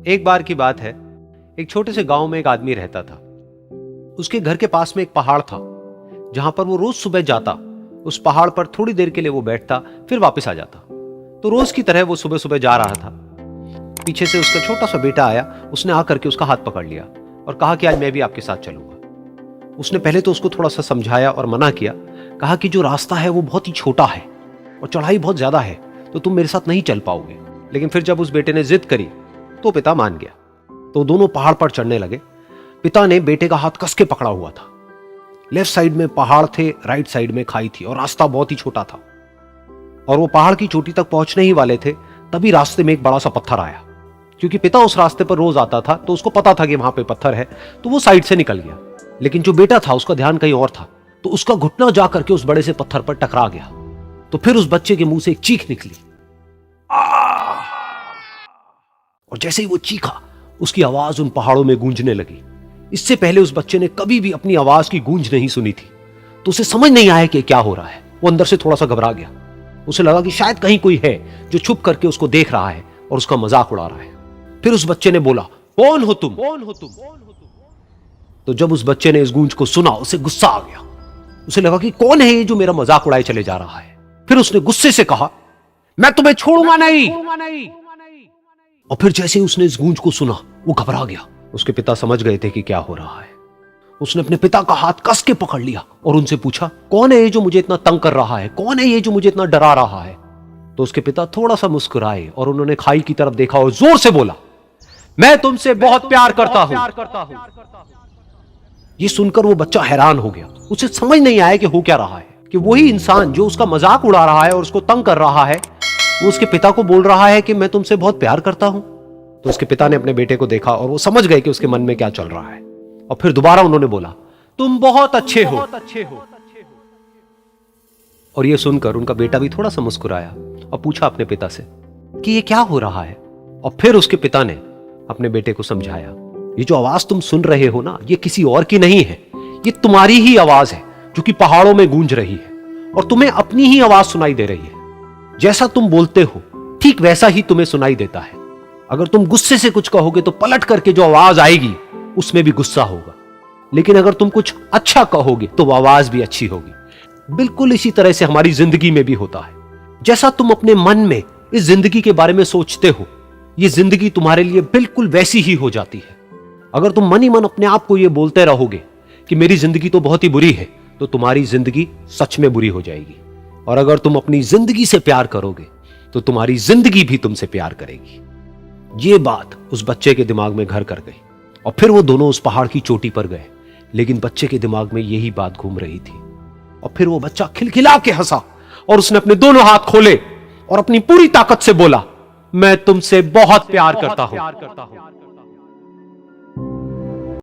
एक बार की बात है, एक छोटे से गांव में एक आदमी रहता था। उसके घर के पास में एक पहाड़ था, जहां पर वो रोज सुबह जाता। उस पहाड़ पर थोड़ी देर के लिए वो बैठता, फिर वापस आ जाता। तो रोज की तरह वो सुबह सुबह जा रहा था। पीछे से उसका छोटा सा बेटा आया। उसने आकर के उसका हाथ पकड़ लिया और कहा कि आज मैं भी आपके साथ चलूंगा। उसने पहले तो उसको थोड़ा सा समझाया और मना किया। कहा कि जो रास्ता है वो बहुत ही छोटा है और चढ़ाई बहुत ज्यादा है, तो तुम मेरे साथ नहीं चल पाओगे। लेकिन फिर जब उस बेटे ने जिद करी तो पिता मान गया। तो दोनों पहाड़ पर चढ़ने लगे। पिता ने बेटे का हाथ कस के पकड़ा हुआ था। लेफ्ट साइड में पहाड़ थे, राइट साइड में खाई थी और रास्ता बहुत ही छोटा था। और वो पहाड़ की चोटी तक पहुंचने ही वाले थे, तभी रास्ते में एक बड़ा सा पत्थर आया। क्योंकि पिता उस रास्ते पर रोज आता था, तो उसको पता था कि वहां पे पत्थर है, तो वो साइड से निकल गया। लेकिन जो बेटा था उसका ध्यान कहीं और था, तो उसका घुटना जाकर के उस बड़े से पत्थर पर टकरा गया। तो फिर उस बच्चे के मुंह से एक चीख निकली। और जैसे ही वो चीखा, उसकी आवाज उन पहाड़ों में गूंजने लगी। इससे पहले उस बच्चे ने कभी भी अपनी आवाज की गूंज नहीं सुनी थी, तो उसे समझ नहीं आया कि क्या हो रहा है। वो अंदर से थोड़ा सा घबरा गया। उसे लगा कि शायद कहीं कोई है जो छुप करके उसको देख रहा है और उसका मजाक उड़ा रहा है। फिर उस बच्चे ने बोला, कौन हो तुम? तो जब उस बच्चे ने इस गूंज को सुना, उसे गुस्सा आ गया। उसे लगा कि कौन है ये जो मेरा मजाक उड़ाए चले जा रहा है। फिर उसने गुस्से से कहा, मैं तुम्हें छोड़ूंगा नहीं। और फिर जैसे ही उसने इस गूंज को सुना, वो घबरा गया। उसके पिता समझ गए थे कि क्या हो रहा है। उसने अपने पिता का हाथ कस के पकड़ लिया और उनसे पूछा, कौन है ये जो मुझे इतना तंग कर रहा है? कौन है ये जो मुझे इतना डरा रहा है? तो उसके पिता थोड़ा सा मुस्कुराए और उन्होंने खाई की तरफ देखा और जोर से बोला, मैं तुमसे बहुत प्यार करता हूं। ये सुनकर वो बच्चा हैरान हो गया। उसे समझ नहीं आया कि हो क्या रहा है, कि वही इंसान जो उसका मजाक उड़ा रहा है और उसको तंग कर रहा है, वो उसके पिता को बोल रहा है कि मैं तुमसे बहुत प्यार करता हूं। तो उसके पिता ने अपने बेटे को देखा और वो समझ गए कि उसके मन में क्या चल रहा है। और फिर दोबारा उन्होंने बोला, तुम बहुत अच्छे हो। और ये सुनकर उनका बेटा भी थोड़ा सा मुस्कुराया और पूछा अपने पिता से कि ये क्या हो रहा है। और फिर उसके पिता ने अपने बेटे को समझाया, ये जो आवाज तुम सुन रहे हो ना, ये किसी और की नहीं है, ये तुम्हारी ही आवाज है जो कि पहाड़ों में गूंज रही है और तुम्हें अपनी ही आवाज सुनाई दे रही है। जैसा तुम बोलते हो ठीक वैसा ही तुम्हें सुनाई देता है। अगर तुम गुस्से से कुछ कहोगे तो पलट करके जो आवाज आएगी उसमें भी गुस्सा होगा, लेकिन अगर तुम कुछ अच्छा कहोगे तो वो आवाज भी अच्छी होगी। बिल्कुल इसी तरह से हमारी जिंदगी में भी होता है। जैसा तुम अपने मन में इस जिंदगी के बारे में सोचते हो, ये जिंदगी तुम्हारे लिए बिल्कुल वैसी ही हो जाती है। अगर तुम मन ही मन अपने आप को ये बोलते रहोगे कि मेरी जिंदगी तो बहुत ही बुरी है, तो तुम्हारी जिंदगी सच में बुरी हो जाएगी। और अगर तुम अपनी जिंदगी से प्यार करोगे तो तुम्हारी जिंदगी भी तुमसे प्यार करेगी। ये बात उस बच्चे के दिमाग में घर कर गई और फिर वो दोनों उस पहाड़ की चोटी पर गए। लेकिन बच्चे के दिमाग में यही बात घूम रही थी। और फिर वो बच्चा खिलखिला के हंसा और उसने अपने दोनों हाथ खोले और अपनी पूरी ताकत से बोला, मैं तुमसे बहुत प्यार करता हूं।